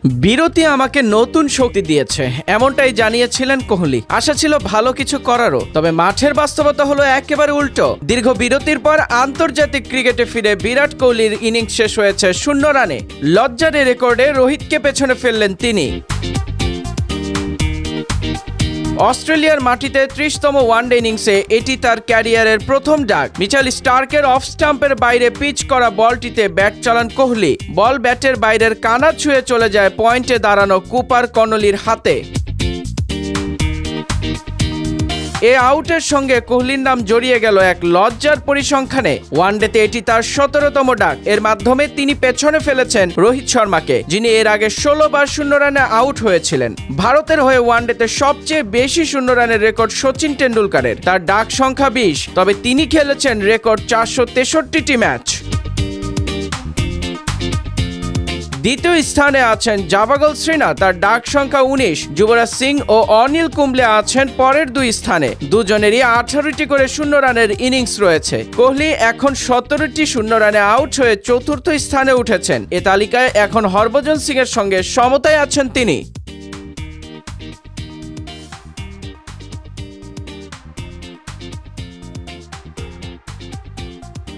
বিরতি আমাকে নতুন শক্তি দিয়েছে, এমনটাই জানিয়েছিলেন কোহলি। আশা ছিল ভালো কিছু করারও, তবে মাঠের বাস্তবতা হলো একেবারে উল্টো। দীর্ঘ বিরতির পর আন্তর্জাতিক ক্রিকেটে ফিরে বিরাট কোহলির ইনিংস শেষ হয়েছে 0 রানে। লজ্জার রেকর্ডে রোহিতকে পেছনে ফেললেন তিনি। অস্ট্রেলিয়ার মাটিতে 30তম ওয়ানডে ইনিংসে এটি তার ক্যারিয়ারের প্রথম ডাক। মিচেল স্টার্কের অফ স্টাম্পের বাইরে পিচ করা বলটিতে ব্যাট চালান কোহলি। বল ব্যাটের বাইরের কানা ছুঁয়ে চলে যায় পয়েন্টে দাঁড়ানো কুপার কনলির হাতে। এ আউটের সঙ্গে কোহলির নাম জড়িয়ে গেল এক লজ্জার পরিসংখ্যানে। ওয়ানডেতে এটি তার 17তম ডাক। এর মাধ্যমে তিনি পেছনে ফেলেছেন রোহিত শর্মাকে, যিনি এর আগে 16 বার 0 রানে আউট হয়েছিলেন। ভারতের হয়ে ওয়ানডেতে সবচেয়ে বেশি 0 রানের রেকর্ড সচিন টেন্ডুলকারের, তার ডাক সংখ্যা 20। তবে তিনি খেলেছেন রেকর্ড 463টি ম্যাচ। দ্বিতীয় স্থানে আছেন জাভাগল শ্রীনাথ, তার ডাক সংখ্যা 19। যুবরাজ সিং ও অনিল কুম্বলে আছেন পরের 2 স্থানে। দুজনেরই 18টি করে 0 রানের ইনিংস রয়েছে। কোহলি এখন 17টি 0 রানে আউট হয়ে 4র্থ স্থানে উঠেছেন। এ তালিকায় এখন হরভজন সিং এর সঙ্গে সমতায় আছেন তিনি।